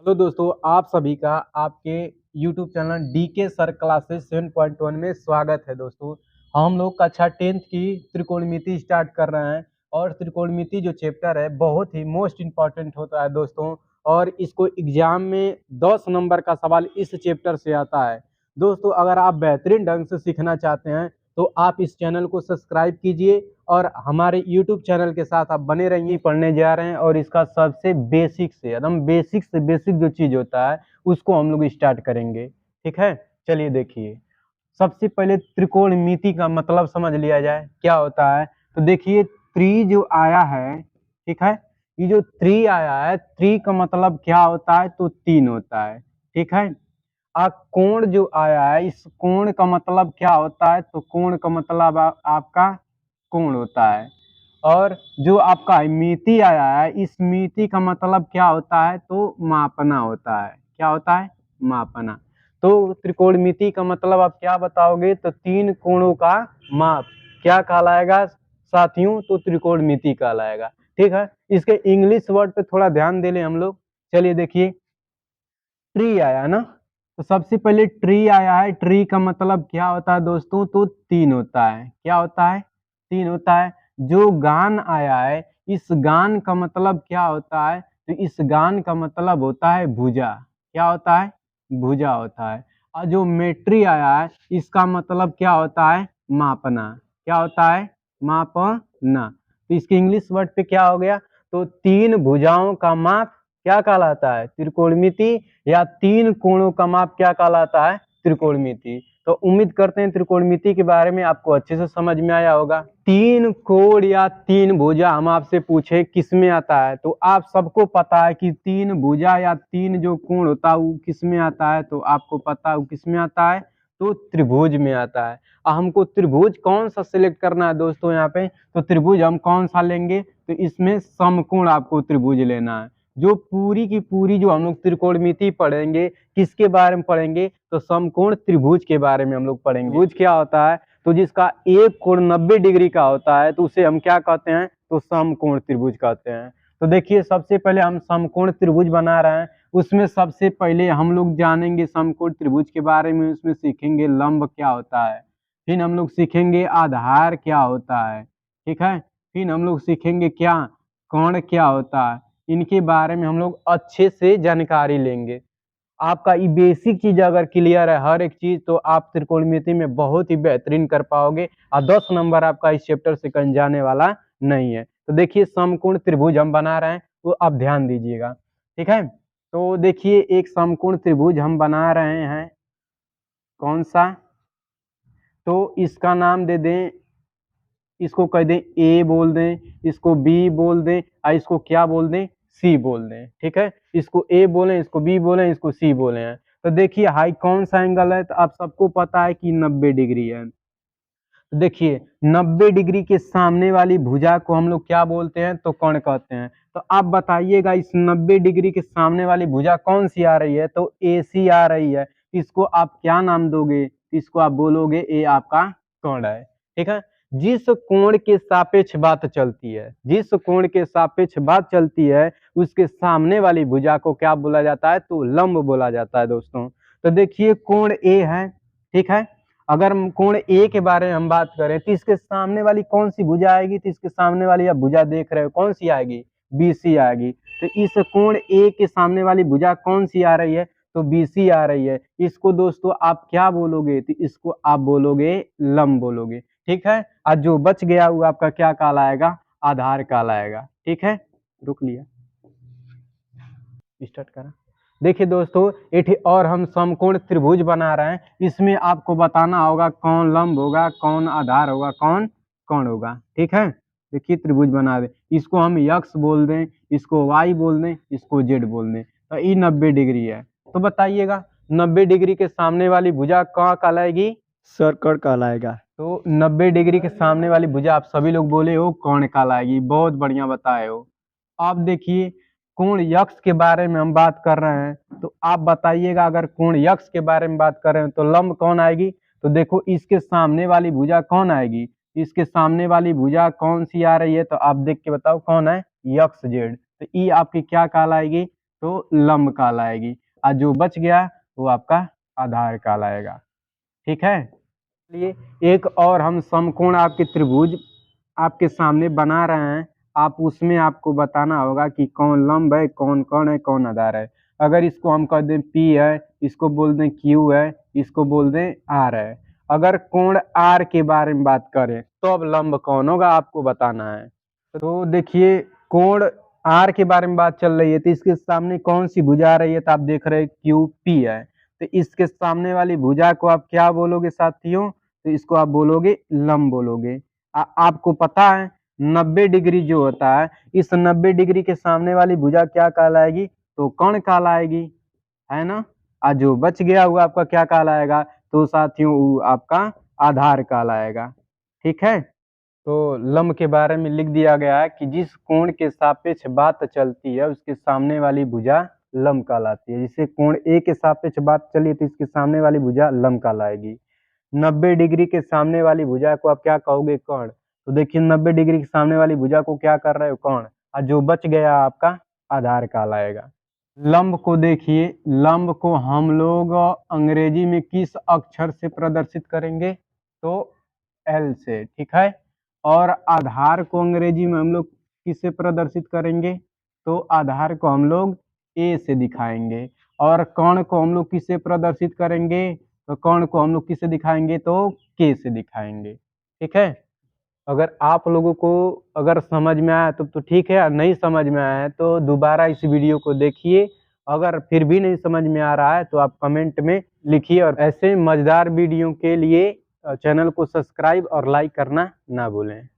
Hello दोस्तों, आप सभी का आपके YouTube channel DK sir classes 7.1 में स्वागत है। दोस्तों, हम लोग कक्षा 10th की त्रिकोणमिति स्टार्ट कर रहे हैं और त्रिकोणमिति जो चैप्टर है बहुत ही मोस्ट इम्पॉर्टेंट होता है दोस्तों। और इसको एग्जाम में 10 नंबर का सवाल इस चैप्टर से आता है। दोस्तों, अगर आप बेहतरीन ढंग से सीखना चाहते हैं तो आप इस चैनल को सब्सक्राइब कीजिए और हमारे YouTube चैनल के साथ आप बने रहिए। पढ़ने जा रहे हैं और इसका सबसे बेसिक से एकदम बेसिक से बेसिक जो चीज़ होता है उसको हम लोग स्टार्ट करेंगे। ठीक है, चलिए देखिए। सबसे पहले त्रिकोणमिति का मतलब समझ लिया जाए क्या होता है। तो देखिए, त्रि जो आया है, ठीक है, ये जो त्रि आया है, त्रि का मतलब क्या होता है तो 3 होता है। ठीक है, कोण जो आया है, इस कोण का मतलब क्या होता है तो कोण का मतलब आपका कोण होता है। और जो आपका मिति आया है, इस मिति का मतलब क्या होता है तो मापना होता है। क्या होता है? मापना। तो त्रिकोणमिति का मतलब आप क्या बताओगे तो 3 कोणों का माप क्या कहलाएगा साथियों तो त्रिकोणमिति कहलाएगा। ठीक है, इसके इंग्लिश वर्ड पे थोड़ा ध्यान दे लें हम लोग। चलिए देखिए, ट्री आया ना, तो सबसे पहले ट्री आया है। ट्री का मतलब क्या होता है दोस्तों तो 3 होता है। क्या होता है? 3 होता है। जो गान आया है, इस गान का मतलब क्या होता है तो इस गान का मतलब होता है भुजा। क्या होता है? भुजा होता है। और जो मेट्री आया है, इसका मतलब क्या होता है? मापना। क्या होता है? मापना। तो इसके इंग्लिश वर्ड पे क्या हो गया तो 3 भुजाओं का माप क्या कहलाता है? त्रिकोणमिति। या 3 कोणों का माप क्या कहलाता है? त्रिकोणमिति। तो उम्मीद करते हैं त्रिकोणमिति के बारे में आपको अच्छे से समझ में आया होगा। 3 कोण या 3 भुजा हम आपसे पूछे किस में आता है तो आप सबको पता है कि 3 भुजा या 3 जो कोण होता है वो किस में आता है तो आपको पता है वो किस में आता है तो त्रिभुज में आता है। हमको त्रिभुज कौन सा सिलेक्ट करना है दोस्तों यहाँ पे तो त्रिभुज हम कौन सा लेंगे तो इसमें समकोण आपको त्रिभुज लेना है। जो पूरी की पूरी जो हम लोग त्रिकोणमिति पढ़ेंगे किसके बारे में पढ़ेंगे तो समकोण त्रिभुज के बारे में हम लोग पढ़ेंगे। त्रिभुज क्या होता है तो जिसका एक कोण 90 डिग्री का होता है तो उसे हम क्या कहते हैं तो समकोण त्रिभुज कहते हैं। तो देखिए, सबसे पहले हम समकोण त्रिभुज बना रहे हैं। उसमें सबसे पहले हम लोग जानेंगे समकोण त्रिभुज के बारे में। उसमें सीखेंगे लंब क्या होता है, फिर हम लोग सीखेंगे आधार क्या होता है। ठीक है, फिर हम लोग सीखेंगे क्या कोण क्या होता है। इनके बारे में हम लोग अच्छे से जानकारी लेंगे। आपका ये बेसिक चीज अगर क्लियर है हर एक चीज तो आप त्रिकोणमिति में बहुत ही बेहतरीन कर पाओगे और 10 नंबर आपका इस चैप्टर से कहीं जाने वाला नहीं है। तो देखिए, समकोण त्रिभुज हम बना रहे हैं तो आप ध्यान दीजिएगा। ठीक है, तो देखिए एक समकोण त्रिभुज हम बना रहे हैं। कौन सा? तो इसका नाम दे दें, इसको कह दें ए बोल दें, इसको बी बोल दें और इसको क्या बोल दें सी बोल दें। ठीक है, इसको ए बोलें, इसको बी बोलें, इसको सी बोलें। तो देखिए हाई कौन सा एंगल है तो आप सबको पता है कि 90 डिग्री है। तो देखिए 90 डिग्री के सामने वाली भुजा को हम लोग क्या बोलते हैं तो कोण कहते हैं। तो आप बताइएगा इस 90 डिग्री के सामने वाली भुजा कौन सी आ रही है तो ए सी आ रही है। इसको आप क्या नाम दोगे? इसको आप बोलोगे ए आपका कोण है। ठीक है, जिस कोण के सापेक्ष बात चलती है, जिस कोण के सापेक्ष बात चलती है उसके सामने वाली भुजा को क्या बोला जाता है तो लंब बोला जाता है दोस्तों। तो देखिए कोण ए है। ठीक है, अगर हम कोण ए के बारे में हम बात करें तो इसके सामने वाली कौन सी भुजा आएगी तो इसके सामने वाली आप भुजा देख रहे हो कौन सी आएगी? बीसी आएगी। तो इस कोण ए के सामने वाली भुजा कौन सी आ रही है तो बीसी आ रही है। इसको दोस्तों आप क्या बोलोगे तो इसको आप बोलोगे लंब बोलोगे। ठीक है, और जो बच गया वो आपका क्या कहलाएगा? आधार कहलाएगा। ठीक है, रुक लिया, स्टार्ट करा। देखिए दोस्तों, एक और हम समकोण त्रिभुज बना रहे हैं। इसमें आपको बताना होगा कौन लंब होगा, कौन आधार होगा, कौन कोण होगा। ठीक है, देखिए त्रिभुज बना दे, इसको हम यक्स बोल दें, इसको वाई बोल दें, इसको जेड बोल दें। तो ये 90 डिग्री है। तो बताइएगा 90 डिग्री के सामने वाली भुजा कहाँ कहलाएगी? सर्कल कहलाएगा। तो 90 डिग्री के सामने वाली भुजा आप सभी लोग बोले हो कोण कहलाएगी। बहुत बढ़िया बताए हो। आप देखिए कोण यक्स के बारे में हम बात कर रहे हैं तो आप बताइएगा अगर कोण यक्स के बारे में बात कर रहे हैं तो लंब कौन आएगी? तो देखो इसके सामने वाली भुजा कौन आएगी? इसके सामने वाली भुजा कौन सी आ रही है तो आप देख के बताओ कौन है? X Z. तो ई आपकी क्या कहलाएगी तो लंब कहलाएगी, और जो बच गया वो आपका आधार कहलाएगा। ठीक है, चलिए एक और हम समकोण आपके त्रिभुज आपके सामने बना रहे हैं। आप उसमें आपको बताना होगा कि कौन लंब है, कौन कोण है, कौन आधार है। अगर इसको हम कह दें P है, इसको बोल दें Q है, इसको बोल दें R है। अगर कोण R के बारे में बात करें तो अब लंब कौन होगा आपको बताना है। तो देखिए कोण R के बारे में बात चल रही है, तो इसके सामने कौन सी भुजा आ रही है, तो आप देख रहे हैं QP है। तो इसके सामने वाली भुजा को आप क्या बोलोगे साथियों, तो इसको आप बोलोगे लंब बोलोगे। आपको पता है 90 डिग्री जो होता है, इस 90 डिग्री के सामने वाली भुजा क्या कहलाएगी, तो कोण कहलाएगी, है ना। और जो बच गया हुआ आपका क्या कहलाएगा, तो साथियों वो आपका आधार कहलाएगा। ठीक है, तो लंब के बारे में लिख दिया गया है कि जिस कोण के सापेक्ष बात चलती है उसके सामने वाली भुजा लंब कहलाती है। जैसे कोण ए के सापेक्ष बात चली तो इसके सामने वाली भुजा लंब कहलाएगी। 90 डिग्री के सामने वाली भुजा को आप क्या कहोगे, कोण। तो देखिए 90 डिग्री के सामने वाली भुजा को क्या कर रहे हो, कोण, और जो बच गया आपका आधार कहलाएगा। लंब को देखिए, लंब को हम लोग अंग्रेजी में किस अक्षर से प्रदर्शित करेंगे, तो एल से। ठीक है, और आधार को अंग्रेजी में हम लोग किससे प्रदर्शित करेंगे, तो आधार को हम लोग ए से दिखाएंगे। और कोण को हम लोग किससे प्रदर्शित करेंगे, तो कोण को हम लोग किससे दिखाएंगे, तो के से दिखाएंगे। ठीक है, अगर आप लोगों को अगर समझ में आया तो ठीक है, नहीं समझ में आया है तो दोबारा इस वीडियो को देखिए। अगर फिर भी नहीं समझ में आ रहा है तो आप कमेंट में लिखिए, और ऐसे मजेदार वीडियो के लिए चैनल को सब्सक्राइब और लाइक करना ना भूलें।